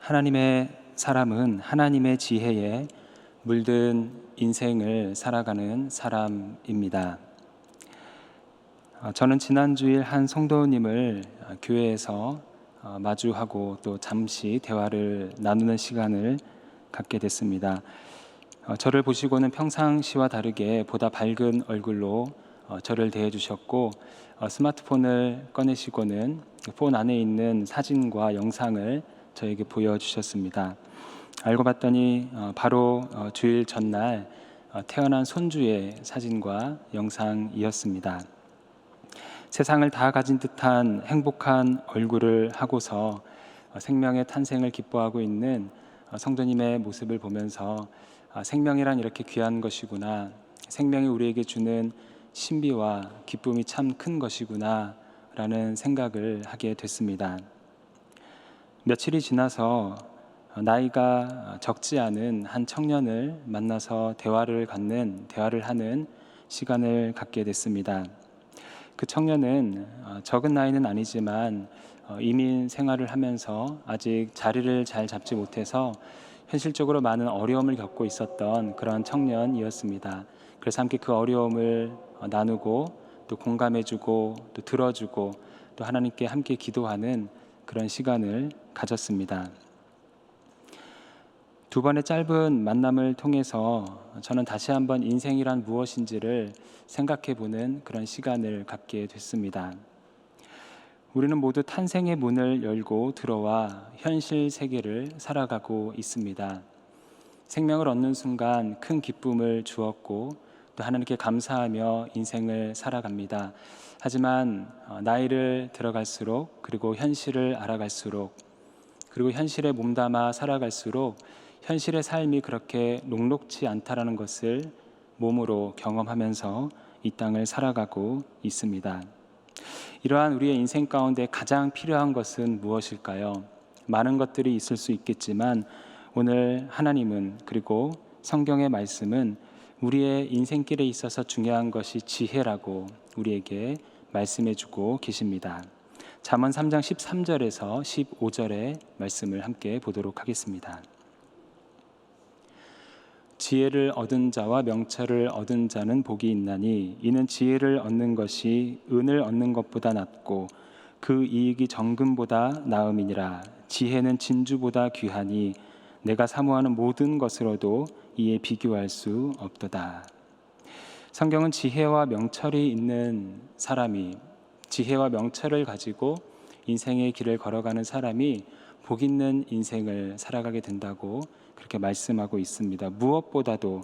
하나님의 사람은 하나님의 지혜에 물든 인생을 살아가는 사람입니다. 저는 지난주일 한 성도님을 교회에서 마주하고 또 잠시 대화를 나누는 시간을 갖게 됐습니다. 저를 보시고는 평상시와 다르게 보다 밝은 얼굴로 저를 대해 주셨고, 스마트폰을 꺼내시고는 폰 안에 있는 사진과 영상을 저에게 보여주셨습니다. 알고 봤더니 바로 주일 전날 태어난 손주의 사진과 영상이었습니다. 세상을 다 가진 듯한 행복한 얼굴을 하고서 생명의 탄생을 기뻐하고 있는 성도님의 모습을 보면서 생명이란 이렇게 귀한 것이구나, 생명이 우리에게 주는 신비와 기쁨이 참 큰 것이구나 라는 생각을 하게 됐습니다. 며칠이 지나서 나이가 적지 않은 한 청년을 만나서 대화를 하는 시간을 갖게 됐습니다. 그 청년은 적은 나이는 아니지만 이민 생활을 하면서 아직 자리를 잘 잡지 못해서 현실적으로 많은 어려움을 겪고 있었던 그런 청년이었습니다. 그래서 함께 그 어려움을 나누고 또 공감해주고 또 들어주고 또 하나님께 함께 기도하는 그런 시간을 가졌습니다. 두 번의 짧은 만남을 통해서 저는 다시 한번 인생이란 무엇인지를 생각해 보는 그런 시간을 갖게 됐습니다. 우리는 모두 탄생의 문을 열고 들어와 현실 세계를 살아가고 있습니다. 생명을 얻는 순간 큰 기쁨을 주었고 또 하나님께 감사하며 인생을 살아갑니다. 하지만 나이를 들어갈수록, 그리고 현실을 알아갈수록, 그리고 현실에 몸담아 살아갈수록 현실의 삶이 그렇게 녹록지 않다라는 것을 몸으로 경험하면서 이 땅을 살아가고 있습니다. 이러한 우리의 인생 가운데 가장 필요한 것은 무엇일까요? 많은 것들이 있을 수 있겠지만 오늘 하나님은, 그리고 성경의 말씀은 우리의 인생길에 있어서 중요한 것이 지혜라고 우리에게 말씀해주고 계십니다. 잠언 3장 13절에서 15절의 말씀을 함께 보도록 하겠습니다. 지혜를 얻은 자와 명철을 얻은 자는 복이 있나니 이는 지혜를 얻는 것이 은을 얻는 것보다 낫고 그 이익이 정금보다 나음이니라. 지혜는 진주보다 귀하니 내가 사모하는 모든 것으로도 이에 비교할 수 없도다. 성경은 지혜와 명철이 있는 사람이, 지혜와 명철을 가지고 인생의 길을 걸어가는 사람이 복 있는 인생을 살아가게 된다고 그렇게 말씀하고 있습니다. 무엇보다도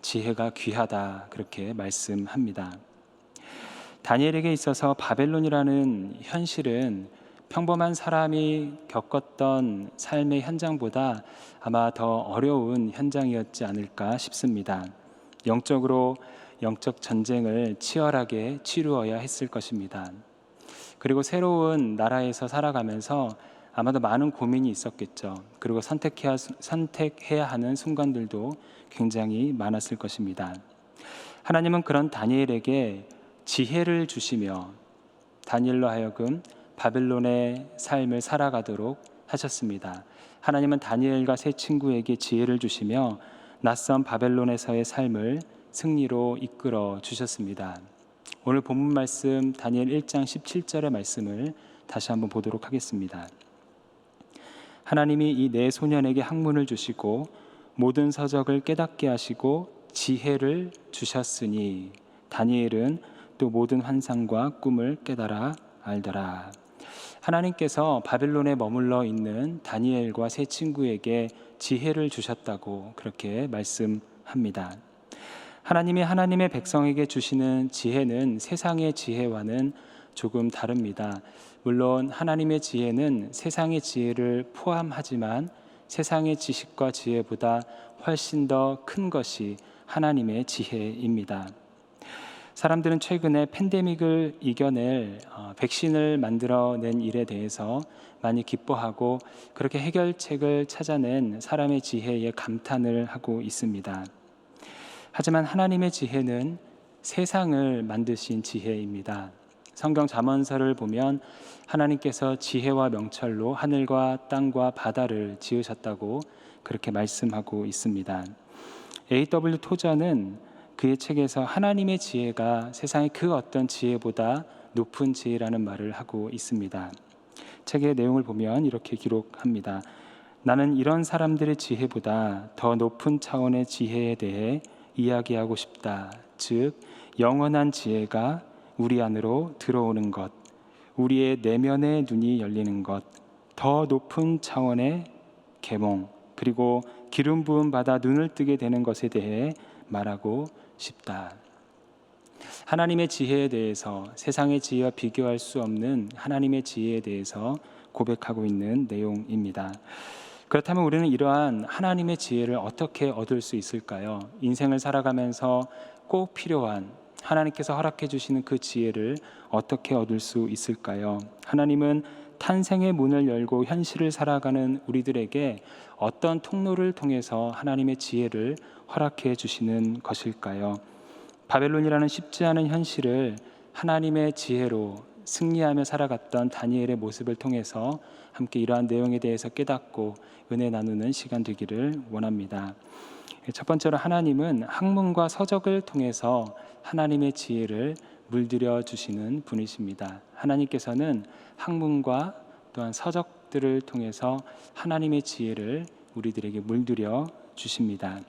지혜가 귀하다, 그렇게 말씀합니다. 다니엘에게 있어서 바벨론이라는 현실은 평범한 사람이 겪었던 삶의 현장보다 아마 더 어려운 현장이었지 않을까 싶습니다. 영적으로 영적 전쟁을 치열하게 치루어야 했을 것입니다. 그리고 새로운 나라에서 살아가면서 아마도 많은 고민이 있었겠죠. 그리고 선택해야 하는 순간들도 굉장히 많았을 것입니다. 하나님은 그런 다니엘에게 지혜를 주시며 다니엘로 하여금 바벨론의 삶을 살아가도록 하셨습니다. 하나님은 다니엘과 세 친구에게 지혜를 주시며 낯선 바벨론에서의 삶을 승리로 이끌어 주셨습니다. 오늘 본문 말씀 다니엘 1장 17절의 말씀을 다시 한번 보도록 하겠습니다. 하나님이 이 네 소년에게 학문을 주시고 모든 서적을 깨닫게 하시고 지혜를 주셨으니 다니엘은 또 모든 환상과 꿈을 깨달아 알더라. 하나님께서 바벨론에 머물러 있는 다니엘과 세 친구에게 지혜를 주셨다고 그렇게 말씀합니다. 하나님이 하나님의 백성에게 주시는 지혜는 세상의 지혜와는 조금 다릅니다. 물론 하나님의 지혜는 세상의 지혜를 포함하지만 세상의 지식과 지혜보다 훨씬 더 큰 것이 하나님의 지혜입니다. 사람들은 최근에 팬데믹을 이겨낼 백신을 만들어낸 일에 대해서 많이 기뻐하고 그렇게 해결책을 찾아낸 사람의 지혜에 감탄을 하고 있습니다. 하지만 하나님의 지혜는 세상을 만드신 지혜입니다. 성경 잠언서를 보면 하나님께서 지혜와 명철로 하늘과 땅과 바다를 지으셨다고 그렇게 말씀하고 있습니다. A.W. 토저는 그의 책에서 하나님의 지혜가 세상의 그 어떤 지혜보다 높은 지혜라는 말을 하고 있습니다. 책의 내용을 보면 이렇게 기록합니다. 나는 이런 사람들의 지혜보다 더 높은 차원의 지혜에 대해 이야기하고 싶다. 즉, 영원한 지혜가 우리 안으로 들어오는 것, 우리의 내면의 눈이 열리는 것, 더 높은 차원의 계몽, 그리고 기름 부음 받아 눈을 뜨게 되는 것에 대해 말하고 싶다. 하나님의 지혜에 대해서, 세상의 지혜와 비교할 수 없는 하나님의 지혜에 대해서 고백하고 있는 내용입니다. 그렇다면 우리는 이러한 하나님의 지혜를 어떻게 얻을 수 있을까요? 인생을 살아가면서 꼭 필요한 하나님께서 허락해 주시는 그 지혜를 어떻게 얻을 수 있을까요? 하나님은 탄생의 문을 열고 현실을 살아가는 우리들에게 어떤 통로를 통해서 하나님의 지혜를 허락해 주시는 것일까요? 바벨론이라는 쉽지 않은 현실을 하나님의 지혜로 승리하며 살아갔던 다니엘의 모습을 통해서 함께 이러한 내용에 대해서 깨닫고 은혜 나누는 시간 되기를 원합니다. 첫 번째로 하나님은 학문과 서적을 통해서 하나님의 지혜를 물들여 주시는 분이십니다. 하나님께서는 학문과 또한 서적들을 통해서 하나님의 지혜를 우리들에게 물들여 주십니다.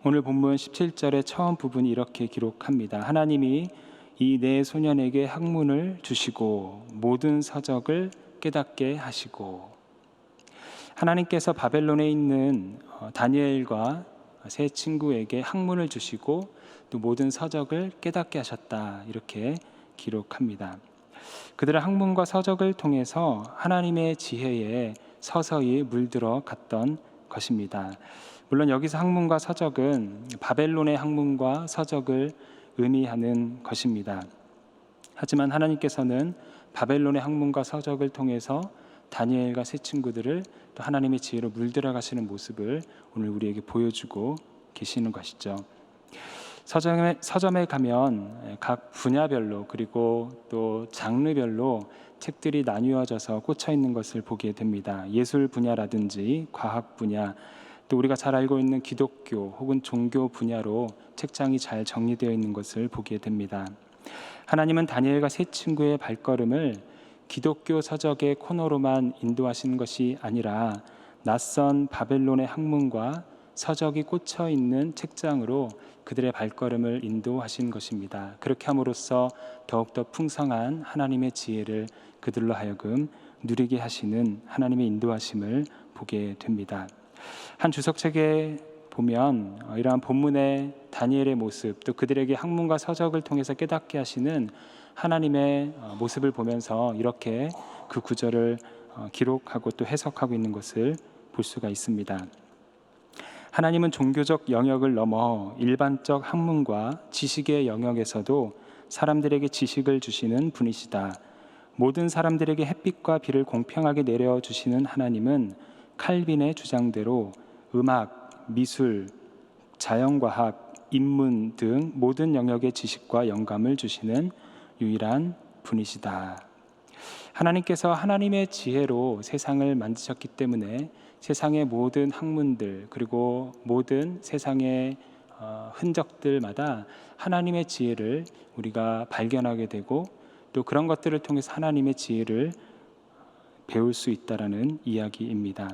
오늘 본문 17절의 처음 부분이 이렇게 기록합니다. 하나님이 이 네 소년에게 학문을 주시고 모든 서적을 깨닫게 하시고, 하나님께서 바벨론에 있는 다니엘과 세 친구에게 학문을 주시고 또 모든 서적을 깨닫게 하셨다, 이렇게 기록합니다. 그들의 학문과 서적을 통해서 하나님의 지혜에 서서히 물들어 갔던 것입니다. 물론 여기서 학문과 서적은 바벨론의 학문과 서적을 의미하는 것입니다. 하지만 하나님께서는 바벨론의 학문과 서적을 통해서 다니엘과 세 친구들을 또 하나님의 지혜로 물들어 가시는 모습을 오늘 우리에게 보여주고 계시는 것이죠. 서점에 가면 각 분야별로 그리고 또 장르별로 책들이 나뉘어져서 꽂혀 있는 것을 보게 됩니다. 예술 분야라든지 과학 분야, 또 우리가 잘 알고 있는 기독교 혹은 종교 분야로 책장이 잘 정리되어 있는 것을 보게 됩니다. 하나님은 다니엘과 세 친구의 발걸음을 기독교 서적의 코너로만 인도하시는 것이 아니라 낯선 바벨론의 학문과 서적이 꽂혀 있는 책장으로 그들의 발걸음을 인도하신 것입니다. 그렇게 함으로써 더욱더 풍성한 하나님의 지혜를 그들로 하여금 누리게 하시는 하나님의 인도하심을 보게 됩니다. 한 주석책에 보면 이러한 본문의 다니엘의 모습, 또 그들에게 학문과 서적을 통해서 깨닫게 하시는 하나님의 모습을 보면서 이렇게 그 구절을 기록하고 또 해석하고 있는 것을 볼 수가 있습니다. 하나님은 종교적 영역을 넘어 일반적 학문과 지식의 영역에서도 사람들에게 지식을 주시는 분이시다. 모든 사람들에게 햇빛과 비를 공평하게 내려주시는 하나님은 칼빈의 주장대로 음악, 미술, 자연과학, 인문 등 모든 영역의 지식과 영감을 주시는 유일한 분이시다. 하나님께서 하나님의 지혜로 세상을 만드셨기 때문에 세상의 모든 학문들 그리고 모든 세상의 흔적들마다 하나님의 지혜를 우리가 발견하게 되고 또 그런 것들을 통해서 하나님의 지혜를 배울 수 있다라는 이야기입니다.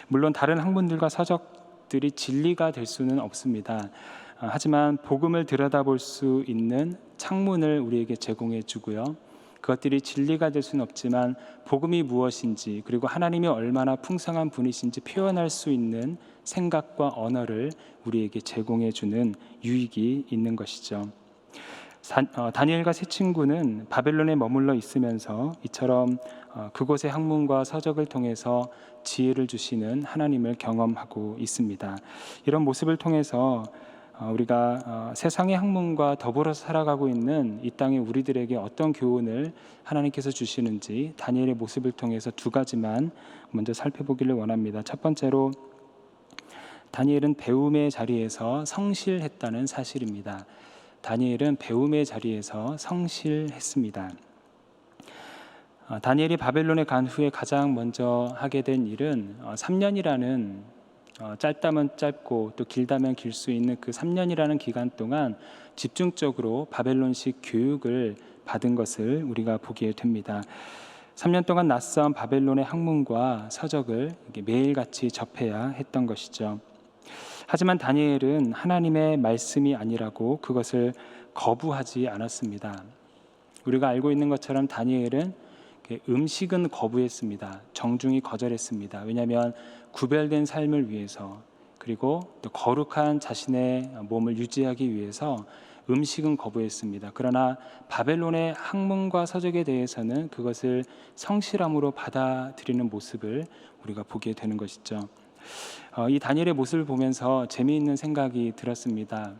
물론 다른 학문들과 서적들이 진리가 될 수는 없습니다. 하지만 복음을 들여다볼 수 있는 창문을 우리에게 제공해 주고요. 그것들이 진리가 될 수는 없지만 복음이 무엇인지 그리고 하나님이 얼마나 풍성한 분이신지 표현할 수 있는 생각과 언어를 우리에게 제공해 주는 유익이 있는 것이죠. 다니엘과 세 친구는 바벨론에 머물러 있으면서 이처럼 그곳의 학문과 서적을 통해서 지혜를 주시는 하나님을 경험하고 있습니다. 이런 모습을 통해서 우리가 세상의 학문과 더불어 살아가고 있는 이 땅의 우리들에게 어떤 교훈을 하나님께서 주시는지 다니엘의 모습을 통해서 두 가지만 먼저 살펴보기를 원합니다. 첫 번째로 다니엘은 배움의 자리에서 성실했다는 사실입니다. 다니엘은 배움의 자리에서 성실했습니다. 다니엘이 바벨론에 간 후에 가장 먼저 하게 된 일은 3년이라는 짧다면 짧고 또 길다면 길 수 있는 그 3년이라는 기간 동안 집중적으로 바벨론식 교육을 받은 것을 우리가 보게 됩니다. 3년 동안 낯선 바벨론의 학문과 서적을 매일같이 접해야 했던 것이죠. 하지만 다니엘은 하나님의 말씀이 아니라고 그것을 거부하지 않았습니다. 우리가 알고 있는 것처럼 다니엘은 음식은 거부했습니다. 정중히 거절했습니다. 왜냐하면 구별된 삶을 위해서, 그리고 또 거룩한 자신의 몸을 유지하기 위해서 음식은 거부했습니다. 그러나 바벨론의 학문과 서적에 대해서는 그것을 성실함으로 받아들이는 모습을 우리가 보게 되는 것이죠. 이 다니엘의 모습을 보면서 재미있는 생각이 들었습니다.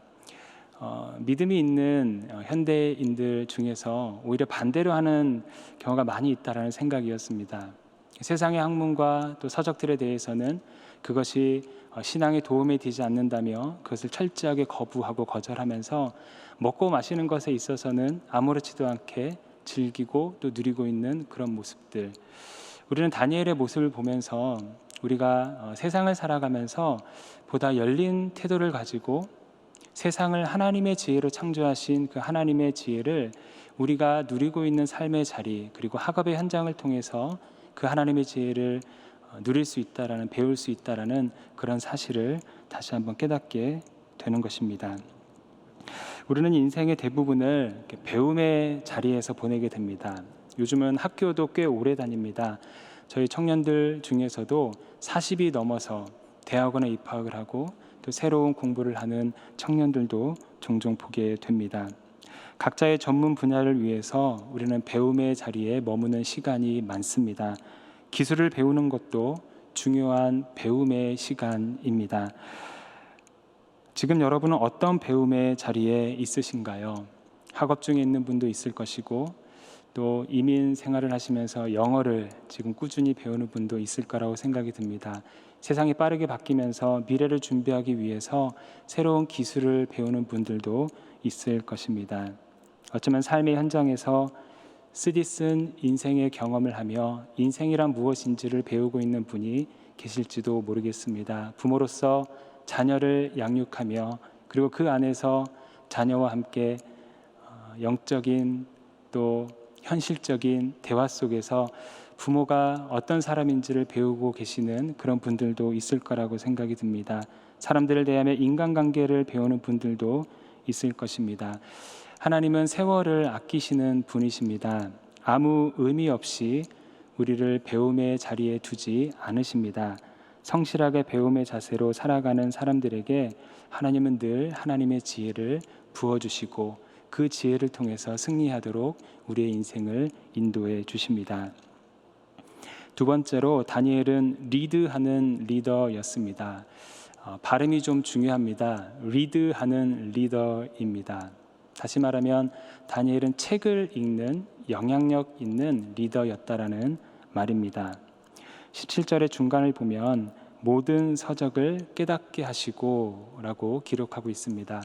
믿음이 있는 현대인들 중에서 오히려 반대로 하는 경우가 많이 있다라는 생각이었습니다. 세상의 학문과 또 서적들에 대해서는 그것이 신앙에 도움이 되지 않는다며 그것을 철저하게 거부하고 거절하면서 먹고 마시는 것에 있어서는 아무렇지도 않게 즐기고 또 누리고 있는 그런 모습들. 우리는 다니엘의 모습을 보면서 우리가 세상을 살아가면서 보다 열린 태도를 가지고 세상을 하나님의 지혜로 창조하신 그 하나님의 지혜를 우리가 누리고 있는 삶의 자리, 그리고 학업의 현장을 통해서 그 하나님의 지혜를 누릴 수 있다라는, 배울 수 있다라는 그런 사실을 다시 한번 깨닫게 되는 것입니다. 우리는 인생의 대부분을 배움의 자리에서 보내게 됩니다. 요즘은 학교도 꽤 오래 다닙니다. 저희 청년들 중에서도 40이 넘어서 대학원에 입학을 하고 또 새로운 공부를 하는 청년들도 종종 보게 됩니다. 각자의 전문 분야를 위해서 우리는 배움의 자리에 머무는 시간이 많습니다. 기술을 배우는 것도 중요한 배움의 시간입니다. 지금 여러분은 어떤 배움의 자리에 있으신가요? 학업 중에 있는 분도 있을 것이고 또 이민 생활을 하시면서 영어를 지금 꾸준히 배우는 분도 있을 거라고 생각이 듭니다. 세상이 빠르게 바뀌면서 미래를 준비하기 위해서 새로운 기술을 배우는 분들도 있을 것입니다. 어쩌면 삶의 현장에서 쓰디쓴 인생의 경험을 하며 인생이란 무엇인지를 배우고 있는 분이 계실지도 모르겠습니다. 부모로서 자녀를 양육하며 그리고 그 안에서 자녀와 함께 영적인 또 현실적인 대화 속에서 부모가 어떤 사람인지를 배우고 계시는 그런 분들도 있을 거라고 생각이 듭니다. 사람들을 대하며 인간관계를 배우는 분들도 있을 것입니다. 하나님은 세월을 아끼시는 분이십니다. 아무 의미 없이 우리를 배움의 자리에 두지 않으십니다. 성실하게 배움의 자세로 살아가는 사람들에게 하나님은 늘 하나님의 지혜를 부어주시고 그 지혜를 통해서 승리하도록 우리의 인생을 인도해 주십니다. 두 번째로 다니엘은 리드하는 리더였습니다. 발음이 좀 중요합니다. 리드하는 리더입니다. 다시 말하면 다니엘은 책을 읽는 영향력 있는 리더였다라는 말입니다. 17절의 중간을 보면 모든 서적을 깨닫게 하시고 라고 기록하고 있습니다.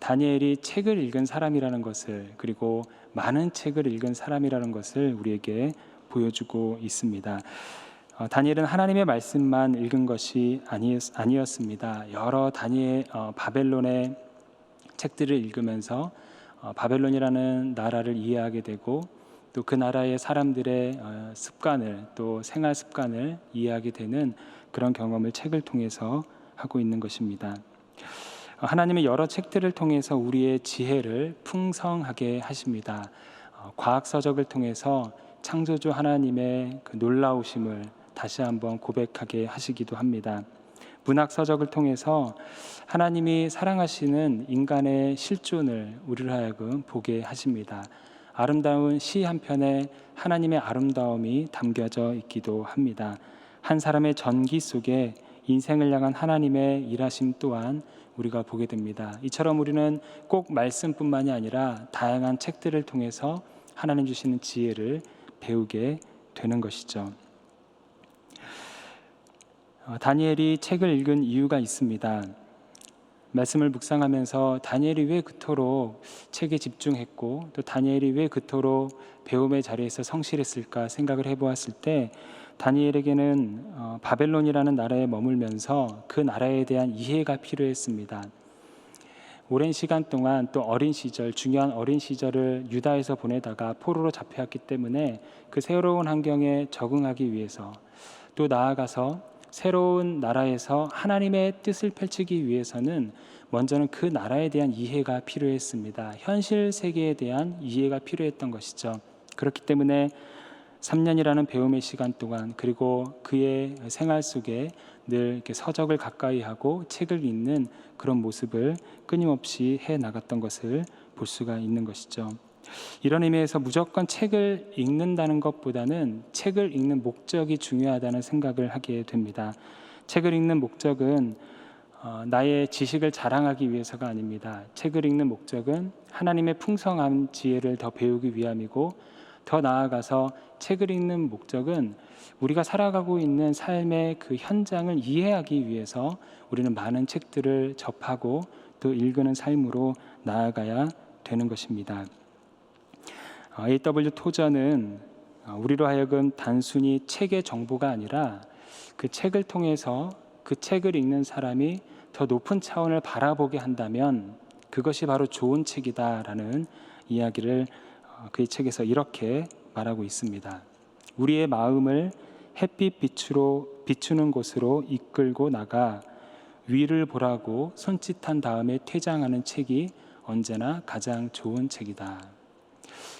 다니엘이 책을 읽은 사람이라는 것을, 그리고 많은 책을 읽은 사람이라는 것을 우리에게 보여주고 있습니다. 다니엘은 하나님의 말씀만 읽은 것이 아니었습니다. 여러 바벨론의 책들을 읽으면서 바벨론이라는 나라를 이해하게 되고 또 그 나라의 사람들의 습관을, 또 생활 습관을 이해하게 되는 그런 경험을 책을 통해서 하고 있는 것입니다. 하나님은 여러 책들을 통해서 우리의 지혜를 풍성하게 하십니다. 과학서적을 통해서 창조주 하나님의 그 놀라우심을 다시 한번 고백하게 하시기도 합니다. 문학서적을 통해서 하나님이 사랑하시는 인간의 실존을 우리를 하여금 보게 하십니다. 아름다운 시 한 편에 하나님의 아름다움이 담겨져 있기도 합니다. 한 사람의 전기 속에 인생을 향한 하나님의 일하심 또한 우리가 보게 됩니다. 이처럼 우리는 꼭 말씀뿐만이 아니라 다양한 책들을 통해서 하나님 주시는 지혜를 배우게 되는 것이죠. 다니엘이 책을 읽은 이유가 있습니다. 말씀을 묵상하면서 다니엘이 왜 그토록 책에 집중했고 또 다니엘이 왜 그토록 배움의 자리에서 성실했을까 생각을 해보았을 때 다니엘에게는 바벨론이라는 나라에 머물면서 그 나라에 대한 이해가 필요했습니다. 오랜 시간 동안 또 어린 시절, 중요한 어린 시절을 유다에서 보내다가 포로로 잡혀왔기 때문에 그 새로운 환경에 적응하기 위해서 또 나아가서 새로운 나라에서 하나님의 뜻을 펼치기 위해서는 먼저는 그 나라에 대한 이해가 필요했습니다. 현실 세계에 대한 이해가 필요했던 것이죠. 그렇기 때문에 3년이라는 배움의 시간 동안 그리고 그의 생활 속에 늘 이렇게 서적을 가까이 하고 책을 읽는 그런 모습을 끊임없이 해 나갔던 것을 볼 수가 있는 것이죠. 이런 의미에서 무조건 책을 읽는다는 것보다는 책을 읽는 목적이 중요하다는 생각을 하게 됩니다. 책을 읽는 목적은 나의 지식을 자랑하기 위해서가 아닙니다. 책을 읽는 목적은 하나님의 풍성한 지혜를 더 배우기 위함이고 더 나아가서 책을 읽는 목적은 우리가 살아가고 있는 삶의 그 현장을 이해하기 위해서 우리는 많은 책들을 접하고 또 읽는 삶으로 나아가야 되는 것입니다. A.W. 토저는 우리로 하여금 단순히 책의 정보가 아니라 그 책을 통해서 그 책을 읽는 사람이 더 높은 차원을 바라보게 한다면 그것이 바로 좋은 책이다라는 이야기를 그의 책에서 이렇게 말하고 있습니다. 우리의 마음을 햇빛 빛으로 비추는 곳으로 이끌고 나가 위를 보라고 손짓한 다음에 퇴장하는 책이 언제나 가장 좋은 책이다.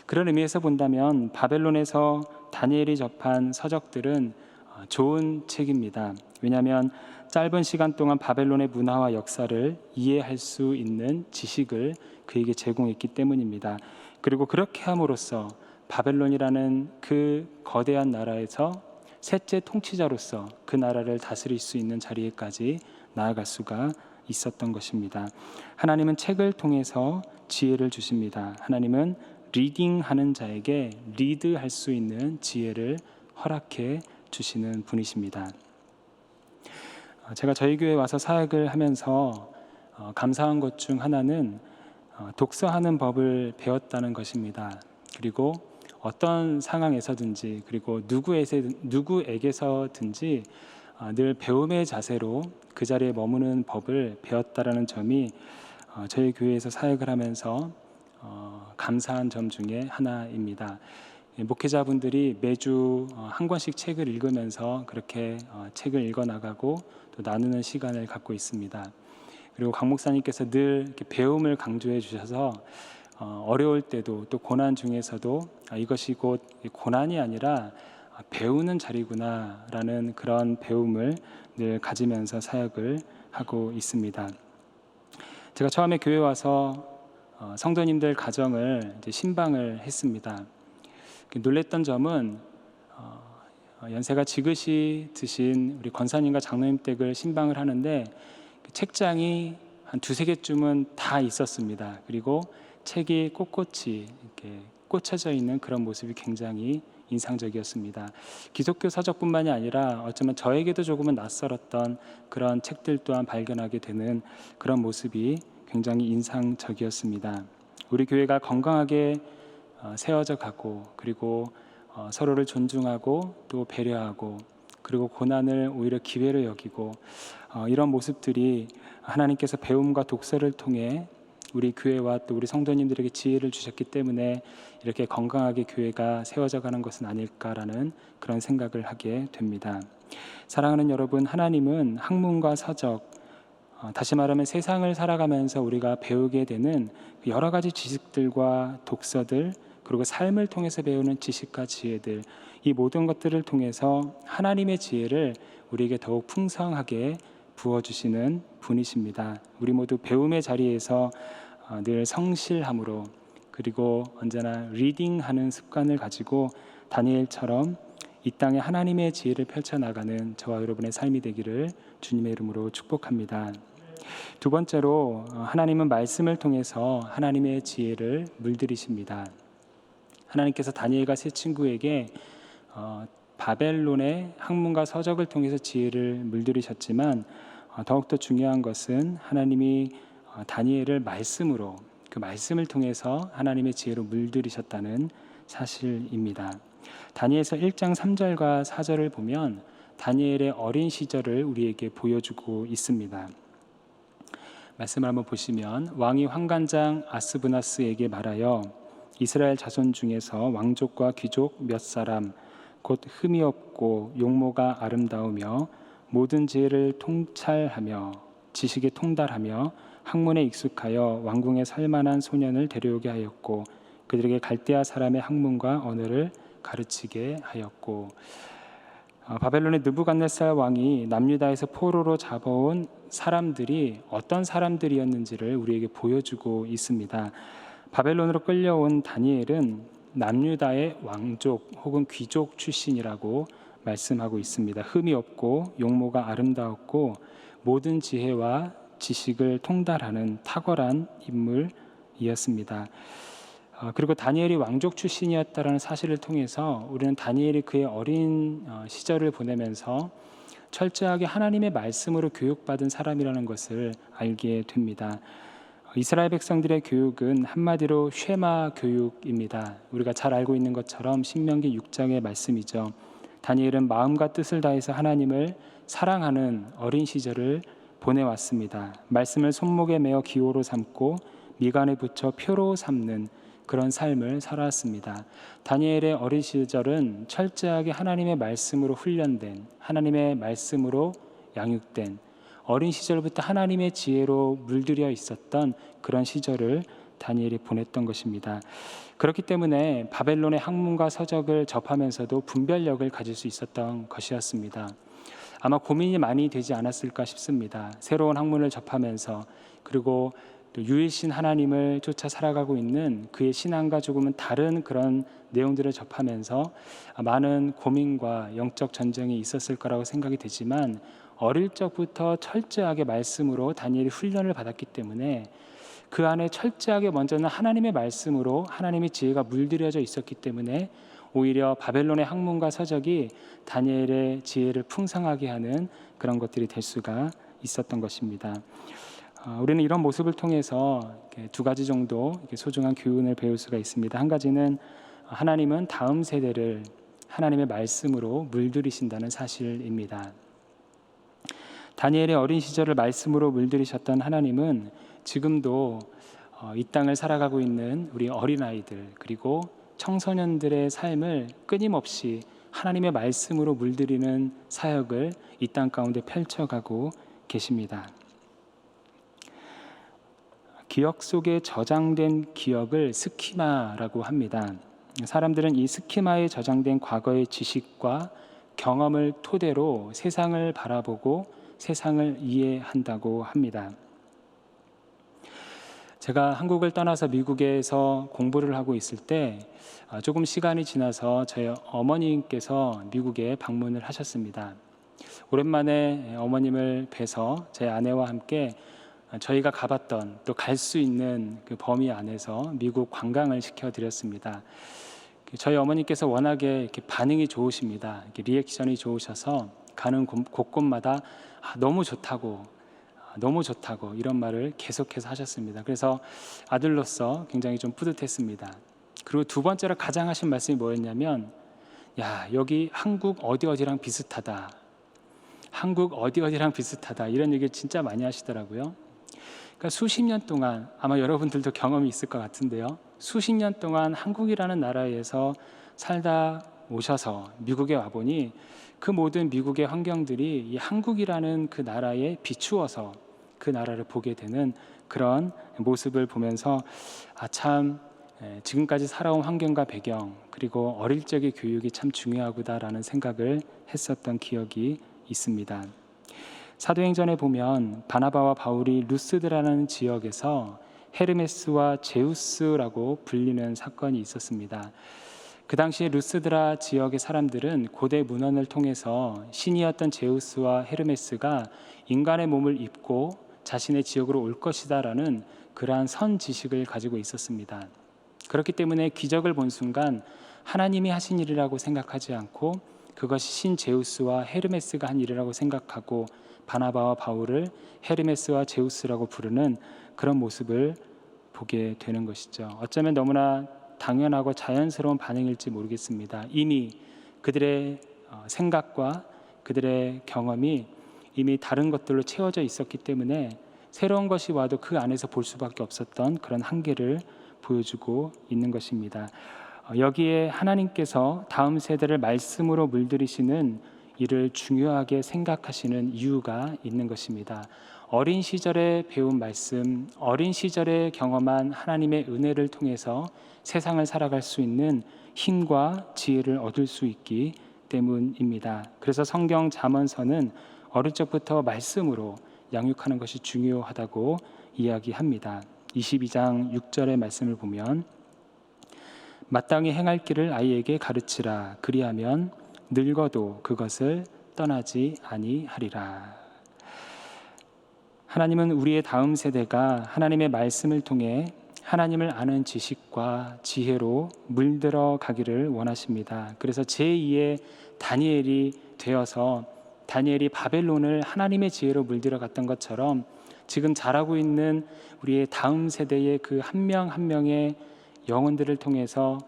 그런 의미에서 본다면 바벨론에서 다니엘이 접한 서적들은 좋은 책입니다. 왜냐하면 짧은 시간 동안 바벨론의 문화와 역사를 이해할 수 있는 지식을 그에게 제공했기 때문입니다. 그리고 그렇게 함으로써 바벨론이라는 그 거대한 나라에서 셋째 통치자로서 그 나라를 다스릴 수 있는 자리에까지 나아갈 수가 있었던 것입니다. 하나님은 책을 통해서 지혜를 주십니다. 하나님은 리딩하는 자에게 리드할 수 있는 지혜를 허락해 주시는 분이십니다. 제가 저희 교회에 와서 사역을 하면서 감사한 것 중 하나는 독서하는 법을 배웠다는 것입니다. 그리고 어떤 상황에서든지 그리고 누구에게서든지 늘 배움의 자세로 그 자리에 머무는 법을 배웠다라는 점이 저희 교회에서 사역을 하면서 감사한 점 중에 하나입니다. 목회자분들이 매주 한 권씩 책을 읽으면서 그렇게 책을 읽어나가고 또 나누는 시간을 갖고 있습니다. 그리고 강 목사님께서 늘 이렇게 배움을 강조해 주셔서 어려울 때도 또 고난 중에서도 이것이 곧 고난이 아니라 배우는 자리구나라는 그런 배움을 늘 가지면서 사역을 하고 있습니다. 제가 처음에 교회 와서 성도님들 가정을 이제 신방을 했습니다. 놀랬던 점은 연세가 지긋이 드신 우리 권사님과 장로님 댁을 신방을 하는데 그 책장이 한 두세 개쯤은 다 있었습니다. 그리고 책이 꼿꼿이 이렇게 꽂혀져 있는 그런 모습이 굉장히 인상적이었습니다. 기독교 서적뿐만이 아니라 어쩌면 저에게도 조금은 낯설었던 그런 책들 또한 발견하게 되는 그런 모습이 굉장히 인상적이었습니다. 우리 교회가 건강하게 세워져 가고 그리고 서로를 존중하고 또 배려하고 그리고 고난을 오히려 기회로 여기고 이런 모습들이 하나님께서 배움과 독서를 통해 우리 교회와 또 우리 성도님들에게 지혜를 주셨기 때문에 이렇게 건강하게 교회가 세워져 가는 것은 아닐까라는 그런 생각을 하게 됩니다. 사랑하는 여러분, 하나님은 학문과 서적, 다시 말하면 세상을 살아가면서 우리가 배우게 되는 여러 가지 지식들과 독서들 그리고 삶을 통해서 배우는 지식과 지혜들 이 모든 것들을 통해서 하나님의 지혜를 우리에게 더욱 풍성하게 부어주시는 분이십니다. 우리 모두 배움의 자리에서 늘 성실함으로 그리고 언제나 리딩하는 습관을 가지고 다니엘처럼 이 땅에 하나님의 지혜를 펼쳐나가는 저와 여러분의 삶이 되기를 주님의 이름으로 축복합니다. 두 번째로 하나님은 말씀을 통해서 하나님의 지혜를 물들이십니다. 하나님께서 다니엘과 세 친구에게 바벨론의 학문과 서적을 통해서 지혜를 물들이셨지만 더욱더 중요한 것은 하나님이 다니엘을 말씀으로, 그 말씀을 통해서 하나님의 지혜로 물들이셨다는 사실입니다. 다니엘서 1장 3절과 4절을 보면 다니엘의 어린 시절을 우리에게 보여주고 있습니다. 말씀을 한번 보시면, 왕이 환관장 아스브나스에게 말하여 이스라엘 자손 중에서 왕족과 귀족 몇 사람 곧 흠이 없고 용모가 아름다우며 모든 지혜를 통찰하며 지식에 통달하며 학문에 익숙하여 왕궁에 살만한 소년을 데려오게 하였고 그들에게 갈대아 사람의 학문과 언어를 가르치게 하였고. 바벨론의 느부갓네살 왕이 남유다에서 포로로 잡아온 사람들이 어떤 사람들이었는지를 우리에게 보여주고 있습니다. 바벨론으로 끌려온 다니엘은 남유다의 왕족 혹은 귀족 출신이라고 말씀하고 있습니다. 흠이 없고 용모가 아름다웠고 모든 지혜와 지식을 통달하는 탁월한 인물이었습니다. 그리고 다니엘이 왕족 출신이었다는 사실을 통해서 우리는 다니엘이 그의 어린 시절을 보내면서 철저하게 하나님의 말씀으로 교육받은 사람이라는 것을 알게 됩니다. 이스라엘 백성들의 교육은 한마디로 쉐마 교육입니다. 우리가 잘 알고 있는 것처럼 신명기 6장의 말씀이죠. 다니엘은 마음과 뜻을 다해서 하나님을 사랑하는 어린 시절을 보내왔습니다. 말씀을 손목에 메어 기호로 삼고 미간에 붙여 표로 삼는 그런 삶을 살아왔습니다. 다니엘의 어린 시절은 철저하게 하나님의 말씀으로 훈련된, 하나님의 말씀으로 양육된, 어린 시절부터 하나님의 지혜로 물들여 있었던 그런 시절을 다니엘이 보냈던 것입니다. 그렇기 때문에 바벨론의 학문과 서적을 접하면서도 분별력을 가질 수 있었던 것이었습니다. 아마 고민이 많이 되지 않았을까 싶습니다. 새로운 학문을 접하면서, 그리고 또 유일신 하나님을 쫓아 살아가고 있는 그의 신앙과 조금은 다른 그런 내용들을 접하면서 많은 고민과 영적 전쟁이 있었을 거라고 생각이 되지만, 어릴 적부터 철저하게 말씀으로 다니엘이 훈련을 받았기 때문에 그 안에 철저하게 먼저는 하나님의 말씀으로 하나님의 지혜가 물들여져 있었기 때문에 오히려 바벨론의 학문과 서적이 다니엘의 지혜를 풍성하게 하는 그런 것들이 될 수가 있었던 것입니다. 우리는 이런 모습을 통해서 두 가지 정도 소중한 교훈을 배울 수가 있습니다. 한 가지는 하나님은 다음 세대를 하나님의 말씀으로 물들이신다는 사실입니다. 다니엘의 어린 시절을 말씀으로 물들이셨던 하나님은 지금도 이 땅을 살아가고 있는 우리 어린아이들 그리고 청소년들의 삶을 끊임없이 하나님의 말씀으로 물들이는 사역을 이 땅 가운데 펼쳐가고 계십니다. 기억 속에 저장된 기억을 스키마라고 합니다. 사람들은 이 스키마에 저장된 과거의 지식과 경험을 토대로 세상을 바라보고 세상을 이해한다고 합니다. 제가 한국을 떠나서 미국에서 공부를 하고 있을 때 조금 시간이 지나서 저희 어머님께서 미국에 방문을 하셨습니다. 오랜만에 어머님을 뵈서 제 아내와 함께 저희가 가봤던 또 갈 수 있는 그 범위 안에서 미국 관광을 시켜드렸습니다. 저희 어머니께서 워낙에 이렇게 반응이 좋으십니다. 이렇게 리액션이 좋으셔서 가는 곳곳마다 너무 좋다고 이런 말을 계속해서 하셨습니다. 그래서 아들로서 굉장히 좀 뿌듯했습니다. 그리고 두 번째로 가장 하신 말씀이 뭐였냐면, 야, 여기 한국 어디랑 비슷하다. 한국 어디랑 비슷하다. 이런 얘기를 진짜 많이 하시더라고요. 그러니까 수십 년 동안, 아마 여러분들도 경험이 있을 것 같은데요. 수십 년 동안 한국이라는 나라에서 살다 오셔서 미국에 와보니 그 모든 미국의 환경들이 이 한국이라는 그 나라에 비추어서 그 나라를 보게 되는 그런 모습을 보면서 참 지금까지 살아온 환경과 배경 그리고 어릴 적의 교육이 참 중요하구나라는 생각을 했었던 기억이 있습니다. 사도행전에 보면 바나바와 바울이 루스드라는 지역에서 헤르메스와 제우스라고 불리는 사건이 있었습니다. 그 당시에 루스드라 지역의 사람들은 고대 문헌을 통해서 신이었던 제우스와 헤르메스가 인간의 몸을 입고 자신의 지역으로 올 것이다라는 그러한 선지식을 가지고 있었습니다. 그렇기 때문에 기적을 본 순간 하나님이 하신 일이라고 생각하지 않고 그것이 신 제우스와 헤르메스가 한 일이라고 생각하고 바나바와 바울을 헤르메스와 제우스라고 부르는 그런 모습을 보게 되는 것이죠. 어쩌면 너무나 당연하고 자연스러운 반응일지 모르겠습니다. 이미 그들의 생각과 그들의 경험이 이미 다른 것들로 채워져 있었기 때문에 새로운 것이 와도 그 안에서 볼 수밖에 없었던 그런 한계를 보여주고 있는 것입니다. 여기에 하나님께서 다음 세대를 말씀으로 물들이시는 이를 중요하게 생각하시는 이유가 있는 것입니다. 어린 시절에 배운 말씀, 어린 시절에 경험한 하나님의 은혜를 통해서 세상을 살아갈 수 있는 힘과 지혜를 얻을 수 있기 때문입니다. 그래서 성경 잠언서는 어릴 적부터 말씀으로 양육하는 것이 중요하다고 이야기합니다. 22장 6절의 말씀을 보면 마땅히 행할 길을 아이에게 가르치라. 그리하면 늙어도 그것을 떠나지 아니하리라. 하나님은 우리의 다음 세대가 하나님의 말씀을 통해 하나님을 아는 지식과 지혜로 물들어 가기를 원하십니다. 그래서 제2의 다니엘이 되어서 다니엘이 바벨론을 하나님의 지혜로 물들어 갔던 것처럼 지금 자라고 있는 우리의 다음 세대의 그 한 명 한 명의 영혼들을 통해서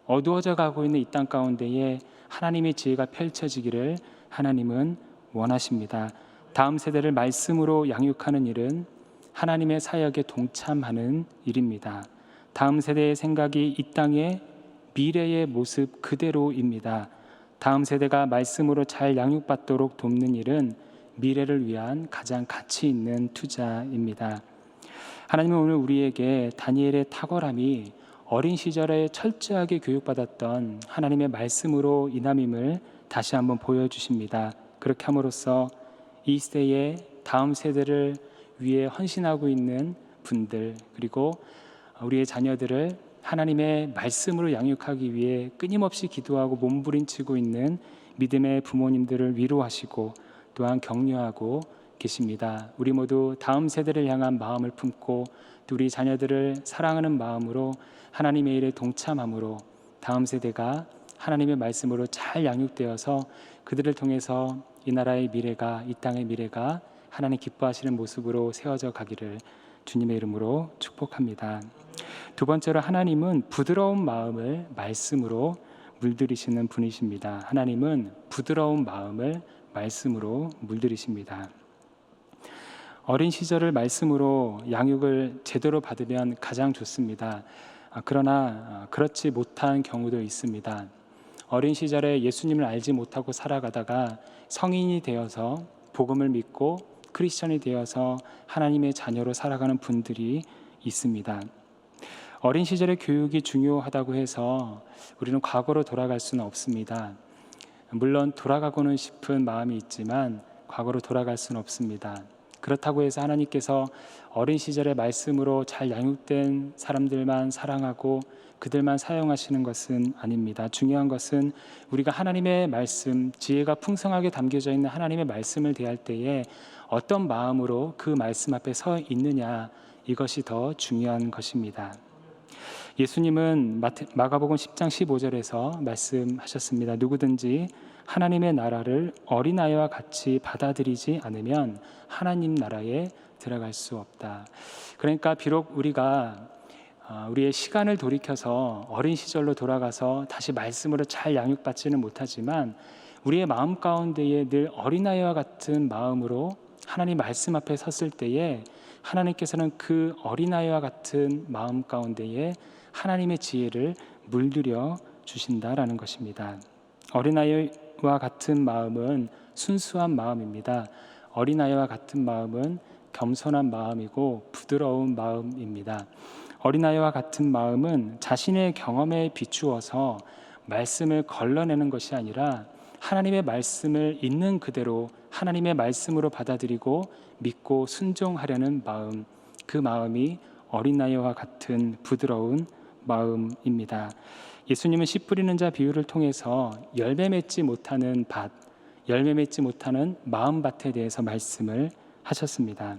어두워져 가고 있는 이 땅 가운데에 하나님의 지혜가 펼쳐지기를 하나님은 원하십니다. 다음 세대를 말씀으로 양육하는 일은 하나님의 사역에 동참하는 일입니다. 다음 세대의 생각이 이 땅의 미래의 모습 그대로입니다. 다음 세대가 말씀으로 잘 양육받도록 돕는 일은 미래를 위한 가장 가치 있는 투자입니다. 하나님은 오늘 우리에게 다니엘의 탁월함이 어린 시절에 철저하게 교육받았던 하나님의 말씀으로 인함임을 다시 한번 보여주십니다. 그렇게 함으로써 이 시대의 다음 세대를 위해 헌신하고 있는 분들, 그리고 우리의 자녀들을 하나님의 말씀으로 양육하기 위해 끊임없이 기도하고 몸부림치고 있는 믿음의 부모님들을 위로하시고 또한 격려하고 계십니다. 우리 모두 다음 세대를 향한 마음을 품고 또 우리 자녀들을 사랑하는 마음으로 하나님의 일에 동참함으로 다음 세대가 하나님의 말씀으로 잘 양육되어서 그들을 통해서 이 나라의 미래가, 이 땅의 미래가 하나님 기뻐하시는 모습으로 세워져 가기를 주님의 이름으로 축복합니다. 두 번째로 하나님은 부드러운 마음을 말씀으로 물들이시는 분이십니다. 하나님은 부드러운 마음을 말씀으로 물들이십니다. 어린 시절을 말씀으로 양육을 제대로 받으면 가장 좋습니다. 그러나 그렇지 못한 경우도 있습니다. 어린 시절에 예수님을 알지 못하고 살아가다가 성인이 되어서 복음을 믿고 크리스천이 되어서 하나님의 자녀로 살아가는 분들이 있습니다. 어린 시절의 교육이 중요하다고 해서 우리는 과거로 돌아갈 수는 없습니다. 물론 돌아가고는 싶은 마음이 있지만 과거로 돌아갈 수는 없습니다. 그렇다고 해서 하나님께서 어린 시절의 말씀으로 잘 양육된 사람들만 사랑하고 그들만 사용하시는 것은 아닙니다. 중요한 것은 우리가 하나님의 말씀, 지혜가 풍성하게 담겨져 있는 하나님의 말씀을 대할 때에 어떤 마음으로 그 말씀 앞에 서 있느냐, 이것이 더 중요한 것입니다. 예수님은 마가복음 10장 15절에서 말씀하셨습니다. 누구든지 하나님의 나라를 어린아이와 같이 받아들이지 않으면 하나님 나라에 들어갈 수 없다. 그러니까 비록 우리가 우리의 시간을 돌이켜서 어린 시절로 돌아가서 다시 말씀으로 잘 양육받지는 못하지만 우리의 마음 가운데에 늘 어린아이와 같은 마음으로 하나님 말씀 앞에 섰을 때에 하나님께서는 그 어린아이와 같은 마음 가운데에 하나님의 지혜를 물들여 주신다라는 것입니다. 어린아이와 같은 마음은 순수한 마음입니다. 어린아이와 같은 마음은 겸손한 마음이고 부드러운 마음입니다. 어린아이와 같은 마음은 자신의 경험에 비추어서 말씀을 걸러내는 것이 아니라 하나님의 말씀을 있는 그대로 하나님의 말씀으로 받아들이고 믿고 순종하려는 마음, 그 마음이 어린아이와 같은 부드러운 마음입니다. 예수님은 씨 뿌리는 자 비유를 통해서 열매 맺지 못하는 밭, 열매 맺지 못하는 마음밭에 대해서 말씀을 하셨습니다.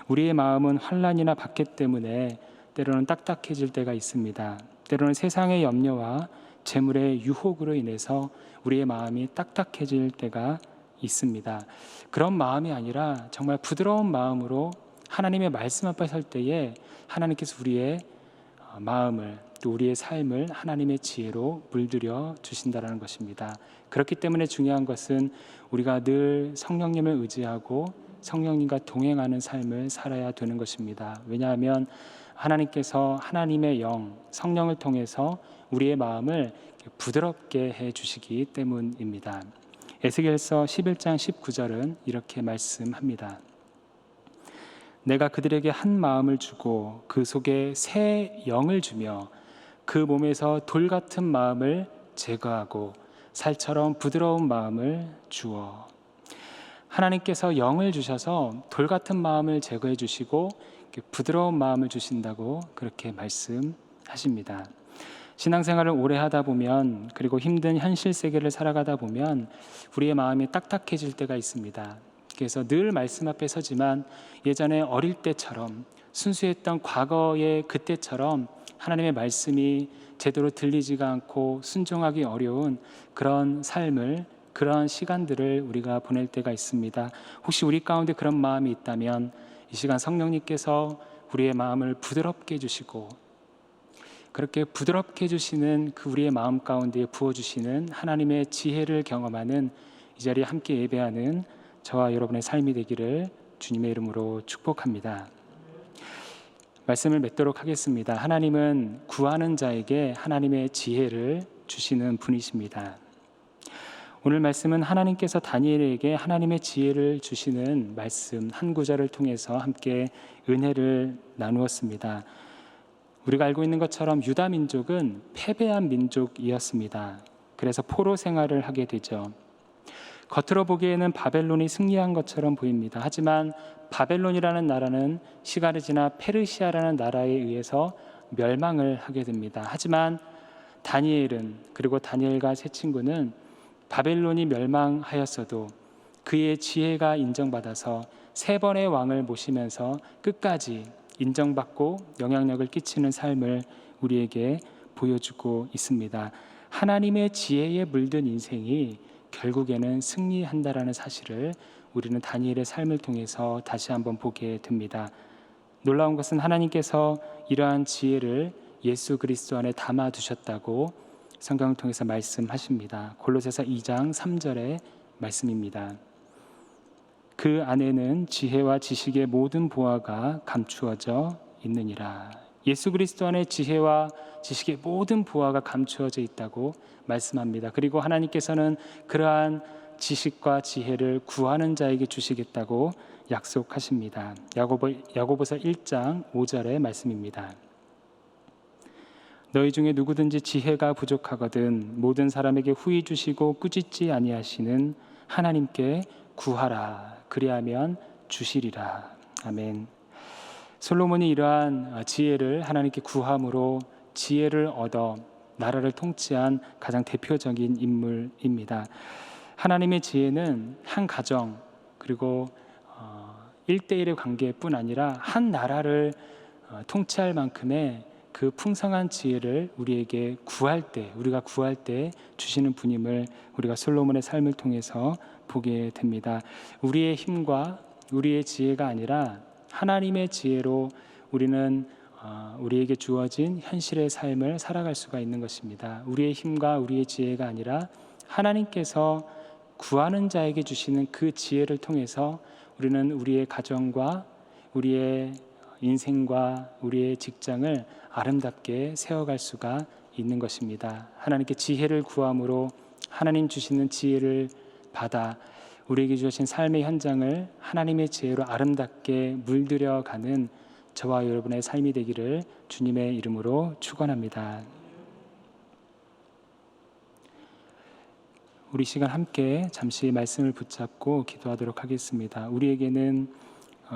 우리의 마음은 환난이나 박해 때문에 때로는 딱딱해질 때가 있습니다. 때로는 세상의 염려와 재물의 유혹으로 인해서 우리의 마음이 딱딱해질 때가 있습니다. 그런 마음이 아니라 정말 부드러운 마음으로 하나님의 말씀 앞에 설 때에 하나님께서 우리의 마음을 또 우리의 삶을 하나님의 지혜로 물들여 주신다라는 것입니다. 그렇기 때문에 중요한 것은 우리가 늘 성령님을 의지하고 성령님과 동행하는 삶을 살아야 되는 것입니다. 왜냐하면 하나님께서 하나님의 영, 성령을 통해서 우리의 마음을 부드럽게 해 주시기 때문입니다. 에스겔서 11장 19절은 이렇게 말씀합니다. 내가 그들에게 한 마음을 주고 그 속에 새 영을 주며 그 몸에서 돌 같은 마음을 제거하고 살처럼 부드러운 마음을 주어. 하나님께서 영을 주셔서 돌 같은 마음을 제거해 주시고 부드러운 마음을 주신다고 그렇게 말씀하십니다. 신앙생활을 오래 하다 보면, 그리고 힘든 현실 세계를 살아가다 보면 우리의 마음이 딱딱해질 때가 있습니다. 그래서 늘 말씀 앞에 서지만 예전에 어릴 때처럼 순수했던 과거의 그때처럼 하나님의 말씀이 제대로 들리지가 않고 순종하기 어려운 그런 삶을, 그런 시간들을 우리가 보낼 때가 있습니다. 혹시 우리 가운데 그런 마음이 있다면 이 시간 성령님께서 우리의 마음을 부드럽게 해주시고, 그렇게 부드럽게 해주시는 그 우리의 마음 가운데 부어주시는 하나님의 지혜를 경험하는 이 자리에 함께 예배하는 저와 여러분의 삶이 되기를 주님의 이름으로 축복합니다. 말씀을 맺도록 하겠습니다. 하나님은 구하는 자에게 하나님의 지혜를 주시는 분이십니다. 오늘 말씀은 하나님께서 다니엘에게 하나님의 지혜를 주시는 말씀 한 구절을 통해서 함께 은혜를 나누었습니다. 우리가 알고 있는 것처럼 유다 민족은 패배한 민족이었습니다. 그래서 포로 생활을 하게 되죠. 겉으로 보기에는 바벨론이 승리한 것처럼 보입니다. 하지만 바벨론이라는 나라는 시간이 지나 페르시아라는 나라에 의해서 멸망을 하게 됩니다. 하지만 다니엘은, 그리고 다니엘과 세 친구는 바벨론이 멸망하였어도 그의 지혜가 인정받아서 세 번의 왕을 모시면서 끝까지 인정받고 영향력을 끼치는 삶을 우리에게 보여주고 있습니다. 하나님의 지혜에 물든 인생이 결국에는 승리한다라는 사실을 우리는 다니엘의 삶을 통해서 다시 한번 보게 됩니다. 놀라운 것은 하나님께서 이러한 지혜를 예수 그리스도 안에 담아두셨다고 성경을 통해서 말씀하십니다. 골로새서 2장 3절의 말씀입니다. 그 안에는 지혜와 지식의 모든 보화가 감추어져 있느니라. 예수 그리스도 안에 지혜와 지식의 모든 보화가 감추어져 있다고 말씀합니다. 그리고 하나님께서는 그러한 지식과 지혜를 구하는 자에게 주시겠다고 약속하십니다. 야고보서 1장 5절의 말씀입니다. 너희 중에 누구든지 지혜가 부족하거든 모든 사람에게 후히 주시고 꾸짖지 아니하시는 하나님께 구하라. 그리하면 주시리라. 아멘. 솔로몬이 이러한 지혜를 하나님께 구함으로 지혜를 얻어 나라를 통치한 가장 대표적인 인물입니다. 하나님의 지혜는 한 가정, 그리고 1대1의 관계뿐 아니라 한 나라를 통치할 만큼의 그 풍성한 지혜를 우리에게 우리가 구할 때 주시는 분임을 우리가 솔로몬의 삶을 통해서 보게 됩니다. 우리의 힘과 우리의 지혜가 아니라 하나님의 지혜로 우리는 우리에게 주어진 현실의 삶을 살아갈 수가 있는 것입니다. 우리의 힘과 우리의 지혜가 아니라 하나님께서 구하는 자에게 주시는 그 지혜를 통해서 우리는 우리의 가정과 우리의 인생과 우리의 직장을 아름답게 세워갈 수가 있는 것입니다. 하나님께 지혜를 구함으로 하나님 주시는 지혜를 받아 우리에게 주신 삶의 현장을 하나님의 지혜로 아름답게 물들여가는 저와 여러분의 삶이 되기를 주님의 이름으로 축원합니다. 우리 시간 함께 잠시 말씀을 붙잡고 기도하도록 하겠습니다. 우리에게는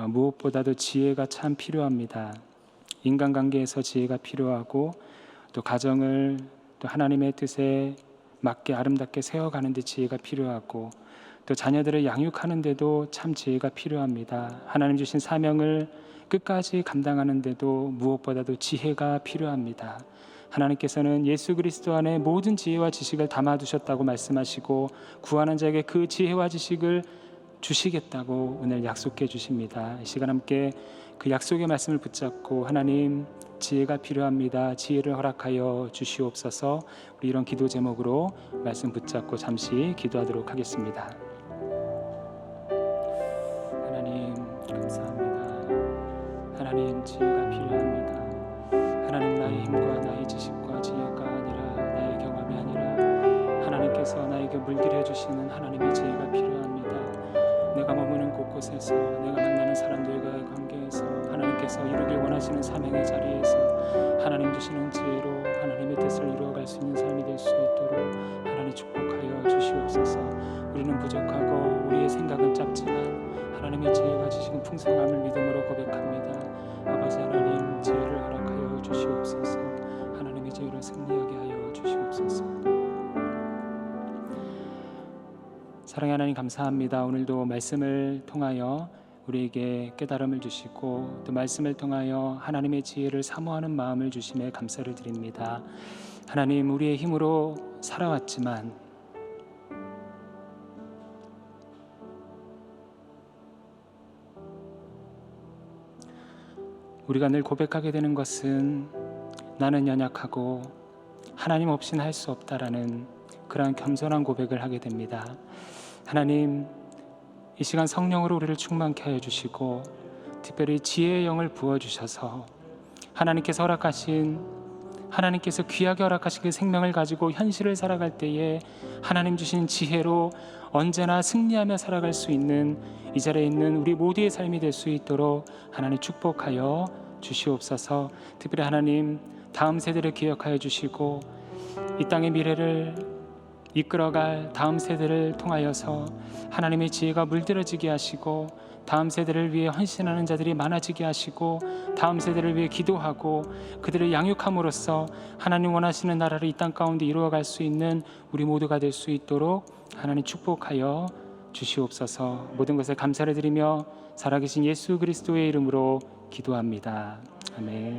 무엇보다도 지혜가 참 필요합니다. 인간관계에서 지혜가 필요하고, 또 가정을 또 하나님의 뜻에 맞게 아름답게 세워가는 데 지혜가 필요하고, 또 자녀들을 양육하는 데도 참 지혜가 필요합니다. 하나님 주신 사명을 끝까지 감당하는 데도 무엇보다도 지혜가 필요합니다. 하나님께서는 예수 그리스도 안에 모든 지혜와 지식을 담아두셨다고 말씀하시고 구하는 자에게 그 지혜와 지식을 주시겠다고 오늘 약속해 주십니다. 이 시간 함께 그 약속의 말씀을 붙잡고 하나님 지혜가 필요합니다. 지혜를 허락하여 주시옵소서. 우리 이런 기도 제목으로 말씀 붙잡고 잠시 기도하도록 하겠습니다. 하나님 감사합니다. 하나님 지혜가 필요합니다. 하나님 나의 힘과 나의 지식과 지혜가 아니라 나의 경험이 아니라 하나님께서 나에게 물들여 주시는 하나님의 지혜가 필요합니다. 내가 머무는 곳곳에서 내가 만나는 사람들과의 관계에서 하나님께서 이루길 원하시는 사명의 자리에서 하나님 주시는 지혜로 하나님의 뜻을 이루어갈 수 있는 삶이 될 수 있도록 하나님 축복하여 주시옵소서. 우리는 부족하고 우리의 생각은 짧지만 하나님의 지혜가 지식은 풍성함을 믿음으로 고백합니다. 아버지 하나님 지혜를 허락하여 주시옵소서. 하나님의 지혜로 승리하게 하여 주시옵소서. 사랑의 하나님 감사합니다. 오늘도 말씀을 통하여 우리에게 깨달음을 주시고 또 말씀을 통하여 하나님의 지혜를 사모하는 마음을 주심에 감사를 드립니다. 하나님 우리의 힘으로 살아왔지만 우리가 늘 고백하게 되는 것은 나는 연약하고 하나님 없이는 할 수 없다라는 그러한 겸손한 고백을 하게 됩니다. 하나님 이 시간 성령으로 우리를 충만케 하여 주시고 특별히 지혜의 영을 부어주셔서 하나님께서 허락하신 하나님께서 귀하게 허락하신 그 생명을 가지고 현실을 살아갈 때에 하나님 주신 지혜로 언제나 승리하며 살아갈 수 있는 이 자리에 있는 우리 모두의 삶이 될 수 있도록 하나님 축복하여 주시옵소서. 특별히 하나님 다음 세대를 기억하여 주시고 이 땅의 미래를 이끌어갈 다음 세대를 통하여서 하나님의 지혜가 물들어지게 하시고 다음 세대를 위해 헌신하는 자들이 많아지게 하시고 다음 세대를 위해 기도하고 그들을 양육함으로써 하나님 원하시는 나라를 이 땅 가운데 이루어갈 수 있는 우리 모두가 될 수 있도록 하나님 축복하여 주시옵소서. 모든 것에 감사를 드리며 살아계신 예수 그리스도의 이름으로 기도합니다. 아멘.